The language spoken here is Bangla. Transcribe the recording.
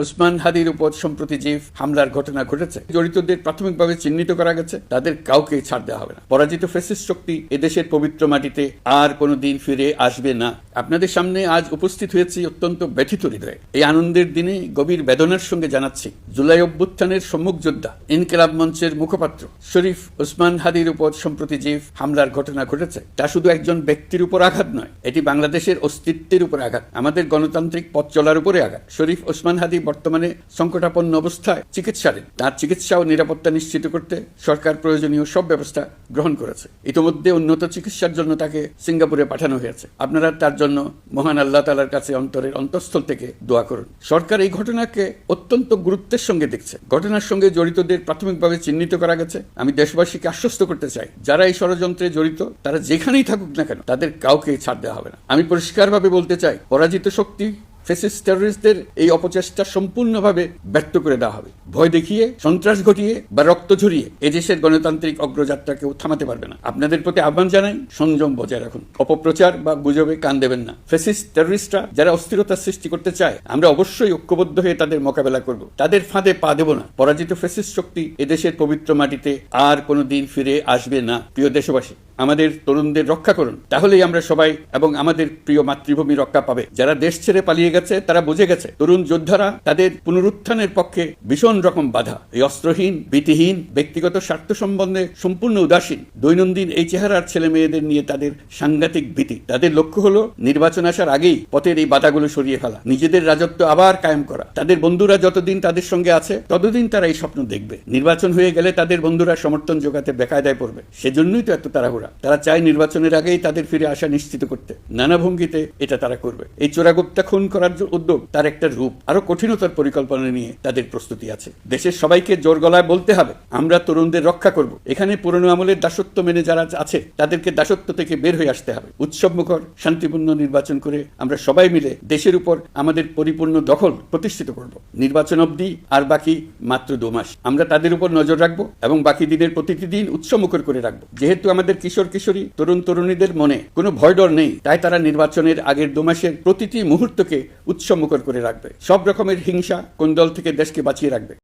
ওসমান হাদির উপর সম্প্রতি যে হামলার ঘটনা ঘটেছে, জড়িতদের প্রাথমিকভাবে চিহ্নিত করা গেছে, তাদের কাউকে ছাড় দেওয়া হবে না। পরাজিত ফ্যাসিস্ট শক্তি এদেশের পবিত্র মাটিতে আর কোনোদিন ফিরে আসবে না। আপনাদের সামনে আজ উপস্থিত হয়েছি অত্যন্ত ব্যথিত হৃদয়ে। এই আনন্দের দিনে গভীর বেদনার সঙ্গে জানাচ্ছি, জুলাই অভ্যুত্থানের সম্মুখ যোদ্ধা, ইনকিলাব মঞ্চের মুখপাত্র শরীফ ওসমান হাদির উপর সম্প্রতি যে হামলার ঘটনা ঘটেছে, তা শুধু একজন ব্যক্তির উপর আঘাত নয়, এটি বাংলাদেশের অস্তিত্বের উপর আঘাত, আমাদের গণতান্ত্রিক পথ চলার উপরে আঘাত। শরীফ ওসমান হাদি বর্তমানে সংকটাপন্ন অবস্থায় চিকিৎসাধীন। তার চিকিৎসা ও নিরাপত্তা নিশ্চিত করতে সরকার প্রয়োজনীয় সব ব্যবস্থা গ্রহণ করেছে। ইতিমধ্যে উন্নত চিকিৎসার জন্য তাকে সিঙ্গাপুরে পাঠানো হয়েছে। আপনারা তার জন্য মহান আল্লাহ তাআলার কাছে অন্তরের অন্তঃস্থল থেকে দোয়া করুন। সরকার এই ঘটনাকে অত্যন্ত গুরুত্বের সঙ্গে দেখছে। ঘটনার সঙ্গে জড়িতদের প্রাথমিকভাবে চিহ্নিত করা গেছে। আমি দেশবাসীকে আশ্বস্ত করতে চাই, যারা এই ষড়যন্ত্রে জড়িত, তারা যেখানেই থাকুক না কেন, তাদের কাউকে ছাড় দেওয়া হবে না। আমি পরিষ্কারভাবে বলতে চাই, পরাজিত শক্তি ফ্যাসিস্ট টেররিস্টদের এই অপচেষ্টা সম্পূর্ণভাবে ব্যর্থ করে দেওয়া হবে। ভয় দেখিয়ে, সন্ত্রাস ঘটিয়ে বা রক্ত ঝরিয়ে এদেশের গণতান্ত্রিক অগ্রযাত্রা কেউ থামাতে পারবে না। আপনাদের প্রতি আহ্বান জানাই, সংযম বজায় রাখুন, অপপ্রচার বা গুজবে কান দেবেন না। ফ্যাসিস্ট টেররিস্টরা যারা অস্থিরতার সৃষ্টি করতে চায়, আমরা অবশ্যই ঐক্যবদ্ধ হয়ে তাদের মোকাবেলা করব। তাদের ফাঁদে পা দেব না। পরাজিত ফ্যাসিস্ট শক্তি এদেশের পবিত্র মাটিতে আর কোনোদিন ফিরে আসবে না। প্রিয় দেশবাসী, আমাদের তরুণদের রক্ষা করুন, তাহলেই আমরা সবাই এবং আমাদের প্রিয় মাতৃভূমি রক্ষা পাবে। যারা দেশ ছেড়ে পালিয়ে গেছে, তারা বুঝে গেছে তরুণ যোদ্ধারা তাদের পুনরুত্থানের পক্ষে ভীষণ রকম বাধা। এই অস্ত্রহীন, ভীতিহীন, ব্যক্তিগত স্বার্থ সম্বন্ধে সম্পূর্ণ উদাসীন দৈনন্দিন এই চেহারার ছেলে মেয়েদের নিয়ে তাদের সাংঘাতিক ভীতি। তাদের লক্ষ্য হলো নির্বাচন আসার আগেই পথের এই বাধাগুলো সরিয়ে ফেলা, নিজেদের রাজত্ব আবার কায়েম করা। তাদের বন্ধুরা যতদিন তাদের সঙ্গে আছে, ততদিন তারা এই স্বপ্ন দেখবে। নির্বাচন হয়ে গেলে তাদের বন্ধুরা সমর্থন জোগাতে বেকায়দায় পড়বে। সেজন্যই তো এত তাড়াহুড়া। তারা চায় নির্বাচনের আগেই তাদের ফিরে আসা নিশ্চিত করতে। নানা ভঙ্গিতে এটা তারা করবে। এই চোরাগুপ্তা খুন করার উদ্যোগ তার একটা রূপ। আরো কঠিনতার পরিকল্পনা নিয়ে তাদের প্রস্তুতি আছে। দেশের সবাইকে জোর গলায় বলতে হবে, আমরা তরুণদের রক্ষা করব। এখানে পুরনো আমলের দাসত্ব মেনে যারা আছে, তাদেরকে দাসত্ব থেকে বের হয়ে আসতে হবে। উৎসবমুখর শান্তিপূর্ণ নির্বাচন করে আমরা সবাই মিলে দেশের উপর আমাদের পরিপূর্ণ দখল প্রতিষ্ঠিত করব। নির্বাচন অবধি আর বাকি মাত্র 2 মাস। আমরা তাদের উপর নজর রাখবো এবং বাকি দিনের প্রতিটি দিন উৎসবমুখর করে রাখবো। যেহেতু আমাদের কিশোর কিশোরী, তরুণ তরুণীদের মনে কোনো ভয় ডর নেই, তাই তারা নির্বাচনের আগের 2 মাসের প্রতিটি মুহূর্তকে উৎসবমুখর করে রাখবে। সব রকমের হিংসা, কোন্দল থেকে দেশকে বাঁচিয়ে রাখবে।